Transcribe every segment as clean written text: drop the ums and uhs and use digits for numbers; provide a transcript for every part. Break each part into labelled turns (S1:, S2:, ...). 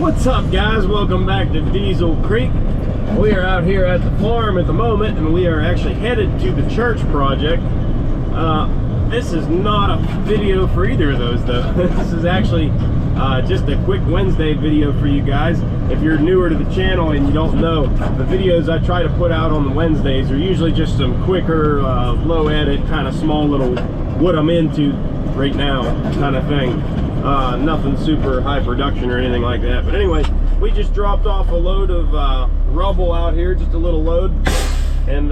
S1: What's up, guys? Welcome back to Diesel Creek. We are out here at the farm at the moment, and we are actually headed to the church project. This is not a video for either of those, though. This is actually just a quick Wednesday video for you guys. If you're newer to the channel and you don't know, the videos I try to put out on the Wednesdays are usually just some quicker, low edit, kind of small little what I'm into right now kind of thing. Nothing super high production or anything like that. But anyway, we just dropped off a load of rubble out here, just a little load, and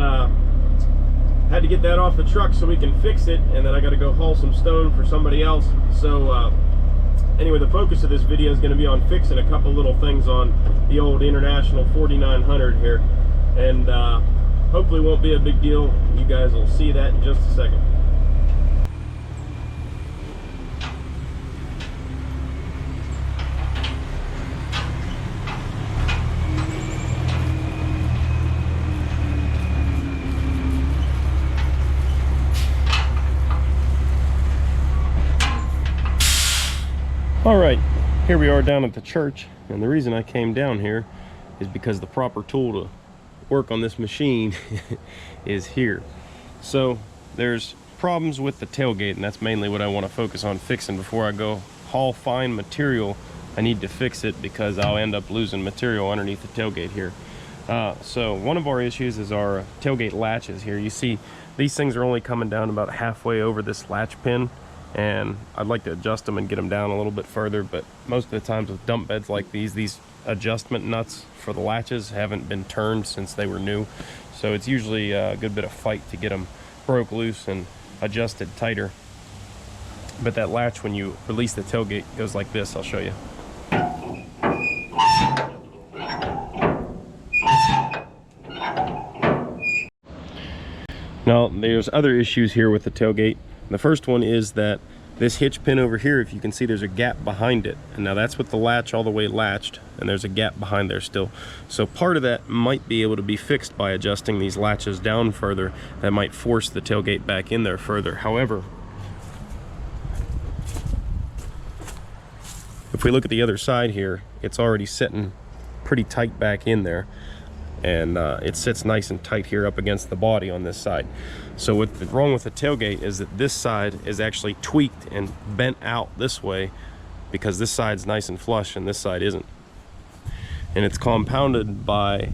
S1: had to get that off the truck so we can fix it, and then I got to go haul some stone for somebody else. So anyway, the focus of this video is going to be on fixing a couple little things on the old International 4900 here, and hopefully won't be a big deal. You guys will see that in just a second. All right, here we are down at the church, and the reason I came down here is because the proper tool to work on this machine is here. So there's problems with the tailgate, and that's mainly what I want to focus on fixing before I go haul fine material. I need to fix it because I'll end up losing material underneath the tailgate here. So one of our issues is our tailgate latches here. You see these things are only coming down about halfway over this latch pin, and I'd like to adjust them and get them down a little bit further, but most of the times with dump beds like these adjustment nuts for the latches haven't been turned since they were new, so it's usually a good bit of fight to get them broke loose and adjusted tighter. But that latch, when you release the tailgate, goes like this. I'll show you. Now there's other issues here with the tailgate. The first one is that this hitch pin over here, if you can see, there's a gap behind it, and now that's with the latch all the way latched, and there's a gap behind there still. So part of that might be able to be fixed by adjusting these latches down further. That might force the tailgate back in there further. However, if we look at the other side here, it's already sitting pretty tight back in there, and it sits nice and tight here up against the body on this side. So what's wrong with the tailgate is that this side is actually tweaked and bent out this way because this side's nice and flush and this side isn't. And it's compounded by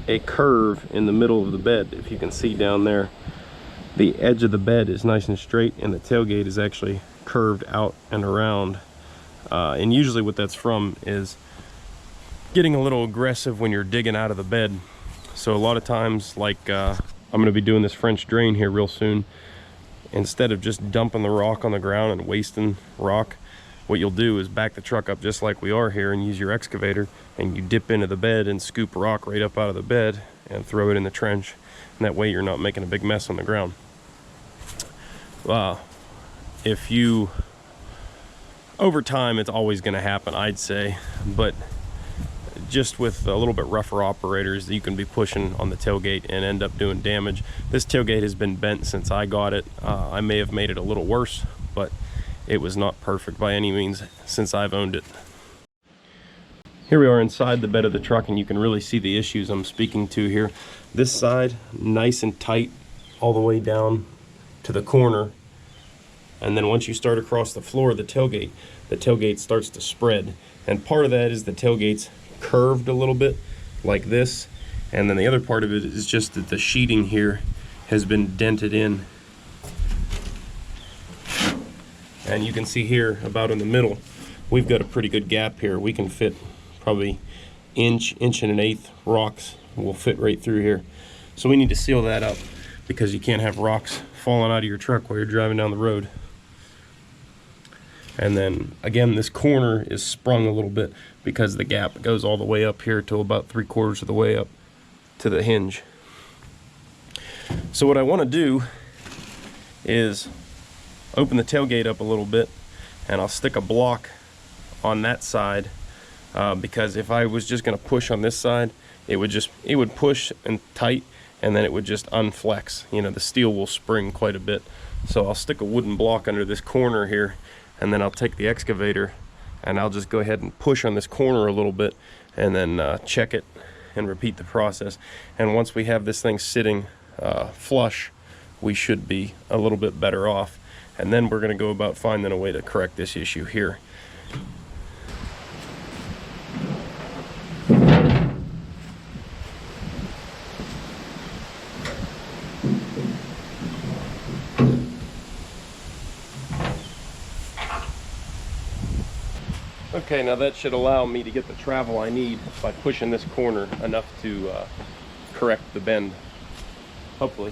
S1: a curve in the middle of the bed. If you can see down there, the edge of the bed is nice and straight, and the tailgate is actually curved out and around. And usually what that's from is getting a little aggressive when you're digging out of the bed. So a lot of times, like I'm going to be doing this French drain here real soon, instead of just dumping the rock on the ground and wasting rock, what you'll do is back the truck up just like we are here and use your excavator, and you dip into the bed and scoop rock right up out of the bed and throw it in the trench, and that way you're not making a big mess on the ground. If you, over time, it's always going to happen, I'd say, but just with a little bit rougher operators, you can be pushing on the tailgate and end up doing damage. This tailgate has been bent since I got it. I may have made it a little worse, but it was not perfect by any means since I've owned it. Here we are inside the bed of the truck, and you can really see the issues I'm speaking to here. This side, nice and tight all the way down to the corner, and then once you start across the floor of the tailgate starts to spread, and part of that is the tailgate's curved a little bit like this, and then the other part of it is just that the sheeting here has been dented in, and you can see here about in the middle we've got a pretty good gap here. We can fit probably inch and an eighth rocks will fit right through here, so we need to seal that up because you can't have rocks falling out of your truck while you're driving down the road. And then again, this corner is sprung a little bit because the gap goes all the way up here to about 3/4 of the way up to the hinge. So what I want to do is open the tailgate up a little bit, and I'll stick a block on that side because if I was just going to push on this side, it would push and tight, and then it would just unflex. You know, the steel will spring quite a bit. So I'll stick a wooden block under this corner here, and then I'll take the excavator and I'll just go ahead and push on this corner a little bit and then check it and repeat the process. And once we have this thing sitting flush, we should be a little bit better off. And then we're going to go about finding a way to correct this issue here. Okay, now that should allow me to get the travel I need by pushing this corner enough to correct the bend, hopefully.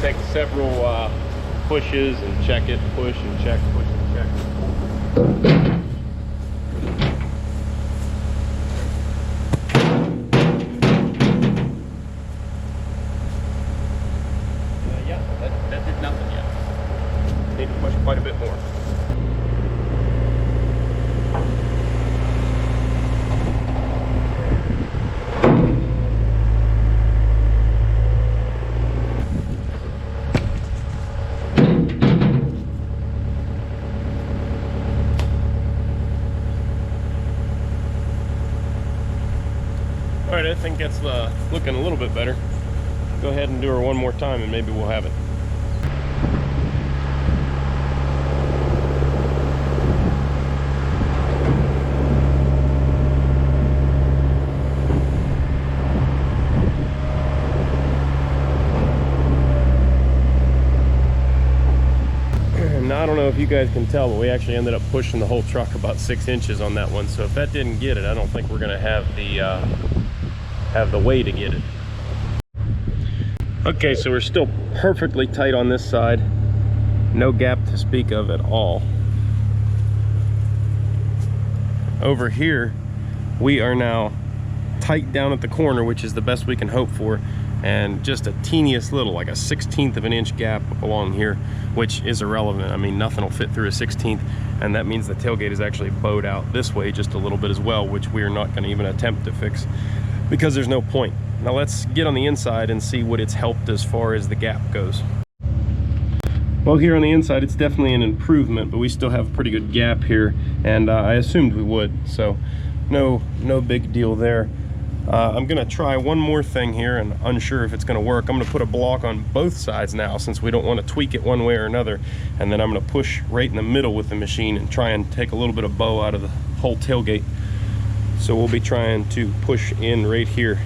S1: Take several pushes and check it, push and check, push and check. Yeah, that did nothing yet. Need to push quite a bit more. All right, I think that's looking a little bit better. Go ahead and do her one more time and maybe we'll have it. Now, I don't know if you guys can tell, but we actually ended up pushing the whole truck about 6 inches on that one. So if that didn't get it, I don't think we're gonna have the way to get it. Okay, so we're still perfectly tight on this side. No gap to speak of at all. Over here, we are now tight down at the corner, which is the best we can hope for, and just a teeniest little, like a 1/16 of an inch gap along here, which is irrelevant. I mean, nothing will fit through a 1/16, and that means the tailgate is actually bowed out this way just a little bit as well, which we are not going to even attempt to fix because there's no point. Now let's get on the inside and see what it's helped as far as the gap goes. Well, here on the inside, it's definitely an improvement, but we still have a pretty good gap here, and I assumed we would, so no big deal there. I'm gonna try one more thing here, and unsure if it's gonna work. I'm gonna put a block on both sides now, since we don't want to tweak it one way or another, and then I'm gonna push right in the middle with the machine and try and take a little bit of bow out of the whole tailgate. So we'll be trying to push in right here.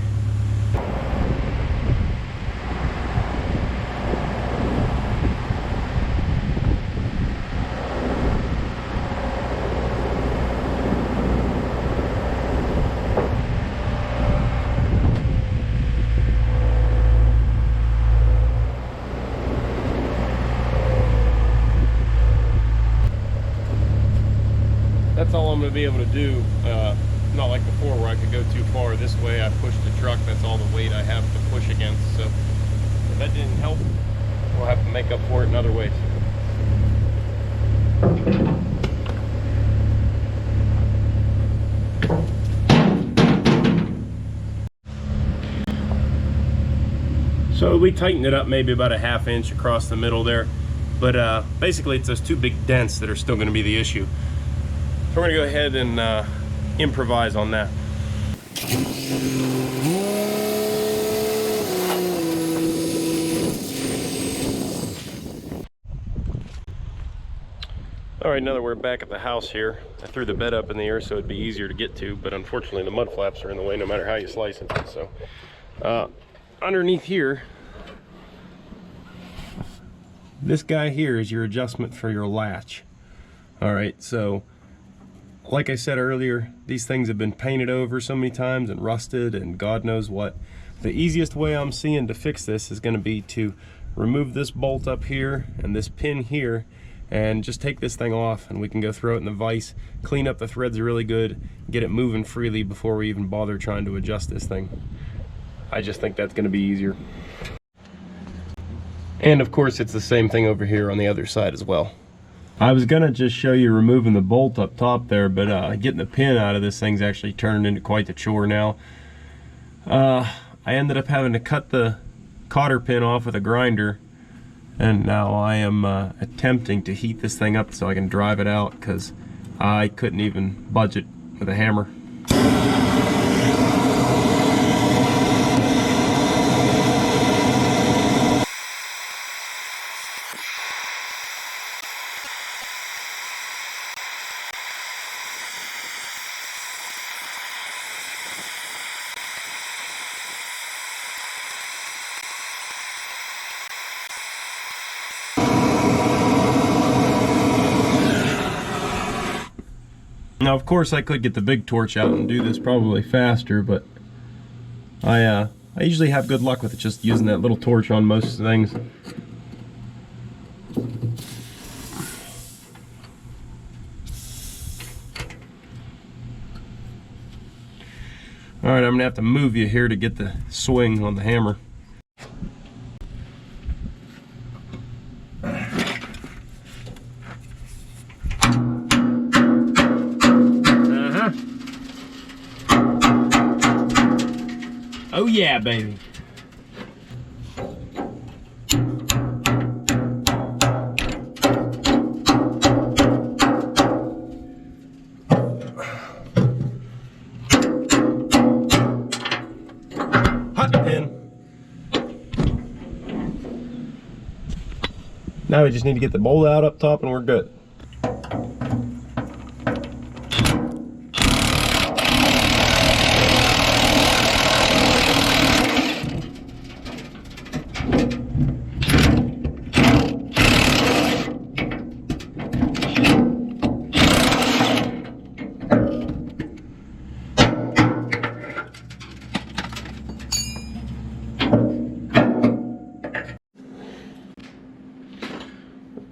S1: That's all I'm going to be able to do. Not like before where I could go too far. This way I push the truck, that's all the weight I have to push against. So if that didn't help, we'll have to make up for it in other ways. So we tightened it up maybe about a 1/2 inch across the middle there, but basically it's those two big dents that are still going to be the issue. So we're going to go ahead and improvise on that. All right, now that we're back at the house here, I threw the bed up in the air so it'd be easier to get to, but unfortunately the mud flaps are in the way no matter how you slice it. So underneath here, this guy here is your adjustment for your latch. All right, so like I said earlier, these things have been painted over so many times and rusted and God knows what. The easiest way I'm seeing to fix this is going to be to remove this bolt up here and this pin here, and just take this thing off, and we can go throw it in the vise, clean up the threads really good, get it moving freely before we even bother trying to adjust this thing. I just think that's going to be easier. And of course it's the same thing over here on the other side as well. I was gonna just show you removing the bolt up top there, but getting the pin out of this thing's actually turned into quite the chore now. I ended up having to cut the cotter pin off with a grinder, and now I am attempting to heat this thing up so I can drive it out, because I couldn't even budge it with a hammer. Now, of course, I could get the big torch out and do this probably faster, but I usually have good luck with it, just using that little torch on most things. All right, I'm gonna have to move you here to get the swing on the hammer. Oh yeah, baby. Hot pin. Now we just need to get the bolt out up top and we're good.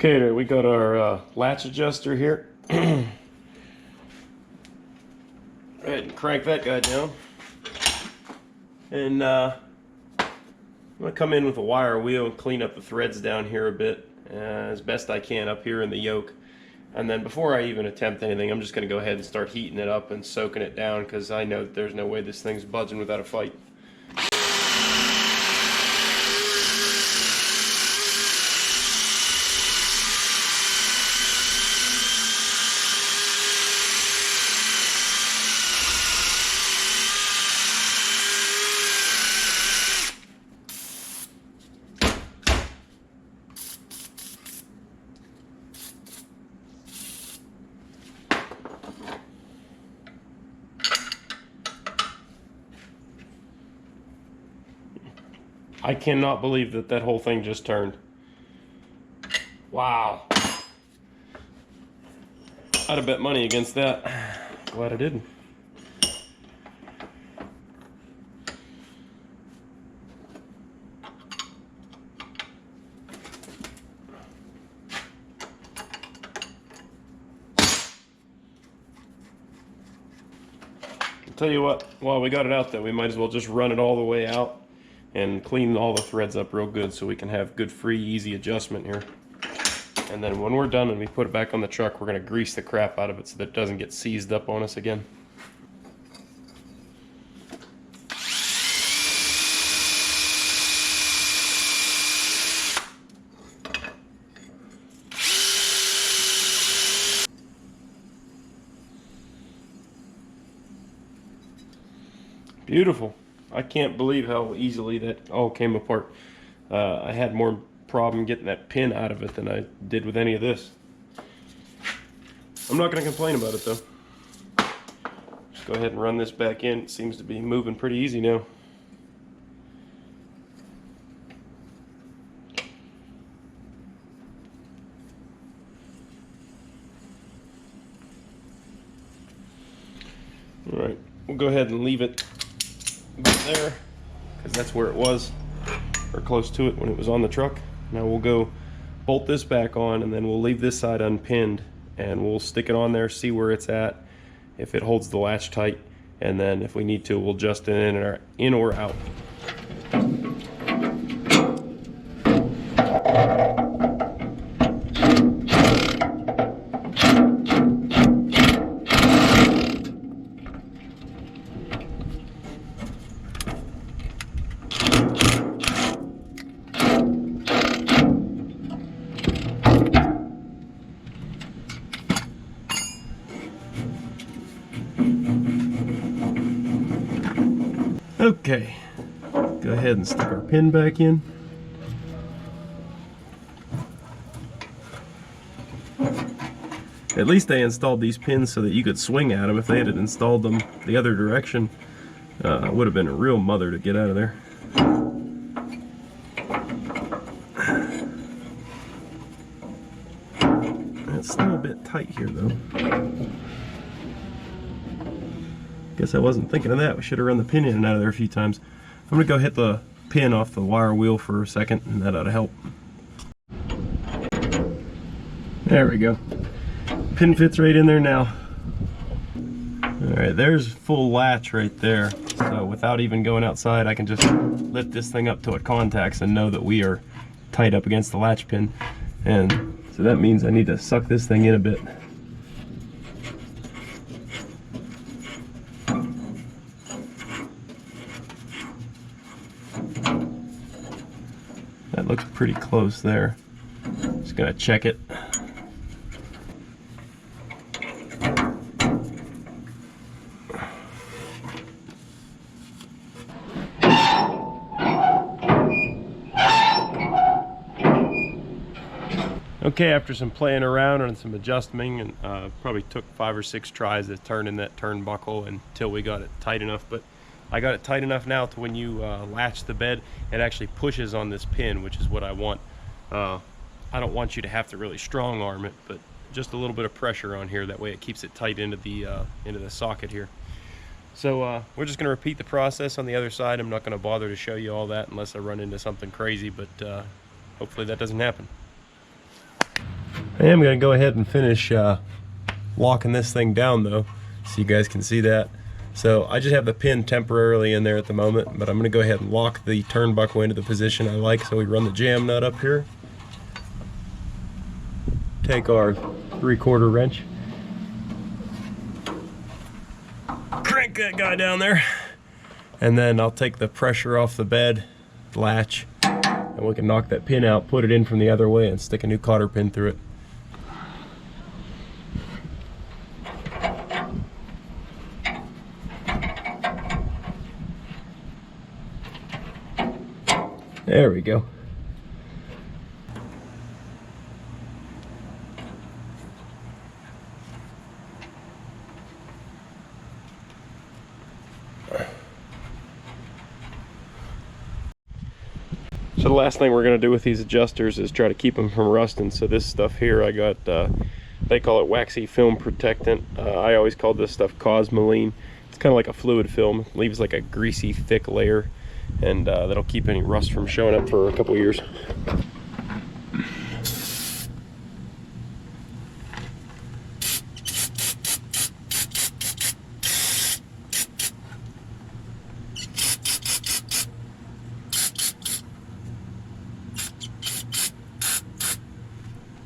S1: Okay, we got our latch adjuster here. Go ahead and crank that guy down. And I'm going to come in with a wire wheel and clean up the threads down here a bit as best I can up here in the yoke. And then before I even attempt anything, I'm just going to go ahead and start heating it up and soaking it down, because I know that there's no way this thing's budging without a fight. I cannot believe that that whole thing just turned. Wow. I'd have bet money against that. Glad I didn't. I'll tell you what, while we got it out there, we might as well just run it all the way out and clean all the threads up real good so we can have good, free, easy adjustment here. And then when we're done and we put it back on the truck, we're going to grease the crap out of it so that it doesn't get seized up on us again. Beautiful. I can't believe how easily that all came apart. I had more problem getting that pin out of it than I did with any of this. I'm not going to complain about it though. Just go ahead and run this back in. It seems to be moving pretty easy now. Alright, we'll go ahead and leave it there, because that's where it was, or close to it when it was on the truck. Now we'll go bolt this back on, and then we'll leave this side unpinned, and we'll stick it on there, see where it's at, if it holds the latch tight, and then if we need to, we'll adjust it in or out. Okay, go ahead and stick our pin back in. At least they installed these pins so that you could swing at them. If they had installed them the other direction, it would have been a real mother to get out of there. It's still a bit tight here though. Guess I wasn't thinking of that. We should have run the pin in and out of there a few times. I'm gonna go hit the pin off the wire wheel for a second, and that ought to help. There we go. Pin fits right in there now. Alright, there's full latch right there. So without even going outside, I can just lift this thing up till it contacts and know that we are tight up against the latch pin. And so that means I need to suck this thing in a bit. That looks pretty close there. Just gonna check it. Okay, after some playing around and some adjusting, and probably took 5 or 6 tries to turn in that turnbuckle until we got it tight enough. But I got it tight enough now to when you latch the bed, it actually pushes on this pin, which is what I want. I don't want you to have to really strong arm it, but just a little bit of pressure on here. That way it keeps it tight into the socket here. So we're just going to repeat the process on the other side. I'm not going to bother to show you all that unless I run into something crazy, but hopefully that doesn't happen. I am going to go ahead and finish locking this thing down though, so you guys can see that. So I just have the pin temporarily in there at the moment, but I'm going to go ahead and lock the turnbuckle into the position I like. So we run the jam nut up here, take our 3/4 wrench, crank that guy down there, and then I'll take the pressure off the bed latch, and we can knock that pin out, put it in from the other way, and stick a new cotter pin through it. There we go. So the last thing we're going to do with these adjusters is try to keep them from rusting. So this stuff here, I got, they call it waxy film protectant. I always call this stuff Cosmoline. It's kind of like a fluid film. It leaves like a greasy, thick layer, and that'll keep any rust from showing up for a couple years.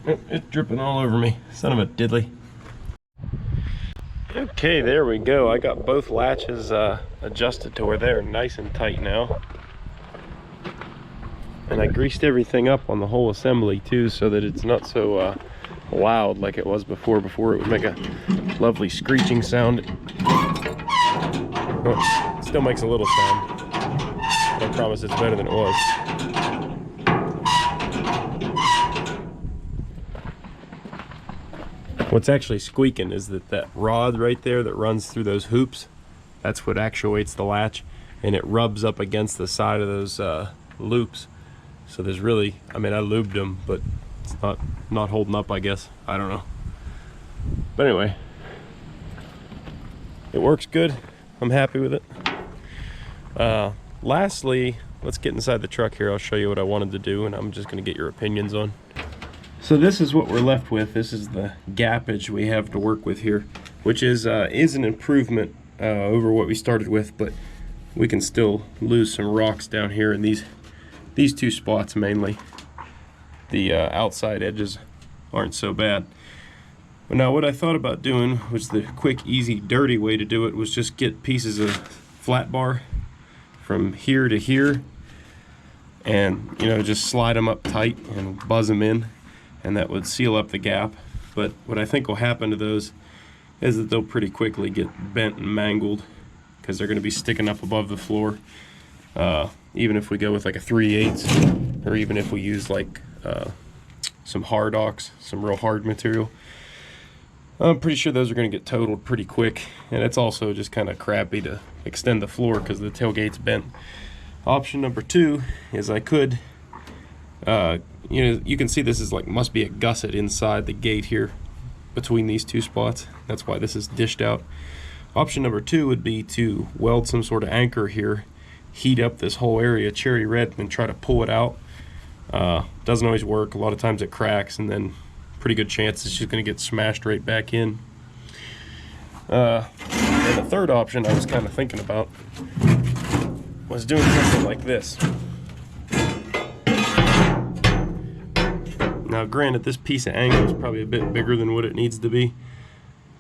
S1: Oh, it's dripping all over me, son of a diddly. Okay, there we go. I got both latches adjusted to where they're nice and tight now. And I greased everything up on the whole assembly too, so that it's not so loud like it was before. Before it would make a lovely screeching sound. Oh, it still makes a little sound. I promise it's better than it was. What's actually squeaking is that rod right there that runs through those hoops, that's what actuates the latch, and it rubs up against the side of those loops. So there's really, I mean, I lubed them, but it's not holding up, I guess. I don't know. But anyway, it works good. I'm happy with it. Lastly, let's get inside the truck here. I'll show you what I wanted to do, and I'm just going to get your opinions on. So this is what we're left with. This is the gappage we have to work with here, which is an improvement over what we started with, but we can still lose some rocks down here in these two spots mainly. The outside edges aren't so bad. But now what I thought about doing was the quick, easy, dirty way to do it was just get pieces of flat bar from here to here and, you know, just slide them up tight and buzz them in, and that would seal up the gap. But what I think will happen to those is that they'll pretty quickly get bent and mangled because they're going to be sticking up above the floor. Even if we go with like a 3/8, or even if we use like some hard ox, some real hard material, I'm pretty sure those are going to get totaled pretty quick. And it's also just kind of crappy to extend the floor because the tailgate's bent. Option number 2 is I could, you know, you can see this is like, must be a gusset inside the gate here between these two spots. That's why this is dished out. Option number 2 would be to weld some sort of anchor here, heat up this whole area cherry red, and try to pull it out. Doesn't always work. A lot of times it cracks, and then pretty good chance it's just going to get smashed right back in. And the third option I was kind of thinking about was doing something like this. Now granted, this piece of angle is probably a bit bigger than what it needs to be.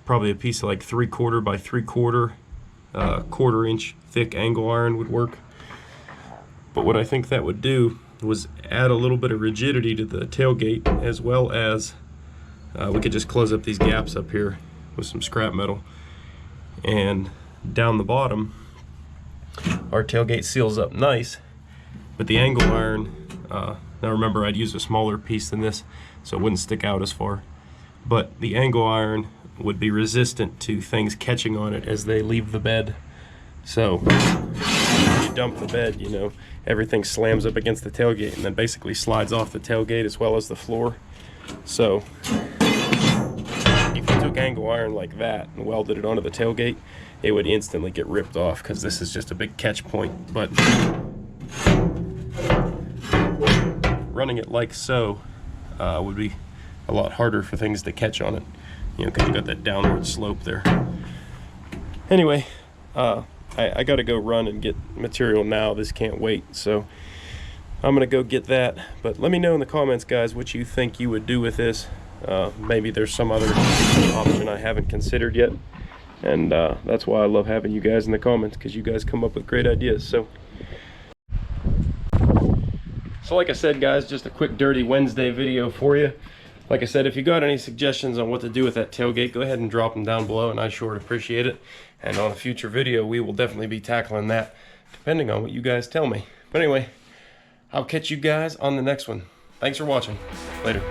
S1: Probably a piece of like 3/4 by 3/4, 1/4 inch thick angle iron would work. But what I think that would do was add a little bit of rigidity to the tailgate, as well as we could just close up these gaps up here with some scrap metal. And down the bottom, our tailgate seals up nice, but the angle iron, now remember I'd use a smaller piece than this so it wouldn't stick out as far, but the angle iron would be resistant to things catching on it as they leave the bed. So when you dump the bed, you know, everything slams up against the tailgate and then basically slides off the tailgate as well as the floor. So if you took angle iron like that and welded it onto the tailgate, it would instantly get ripped off because this is just a big catch point. But running it like so would be a lot harder for things to catch on it, you know, because you got that downward slope there. Anyway, I got to go run and get material now. This can't wait, so I'm gonna go get that. But let me know in the comments, guys, what you think you would do with this. Maybe there's some other option I haven't considered yet, and that's why I love having you guys in the comments, because you guys come up with great ideas. So like I said, guys, just a quick dirty Wednesday video for you. Like I said, if you got any suggestions on what to do with that tailgate, go ahead and drop them down below, and I sure appreciate it. And on a future video, we will definitely be tackling that, depending on what you guys tell me. But anyway, I'll catch you guys on the next one. Thanks for watching. Later.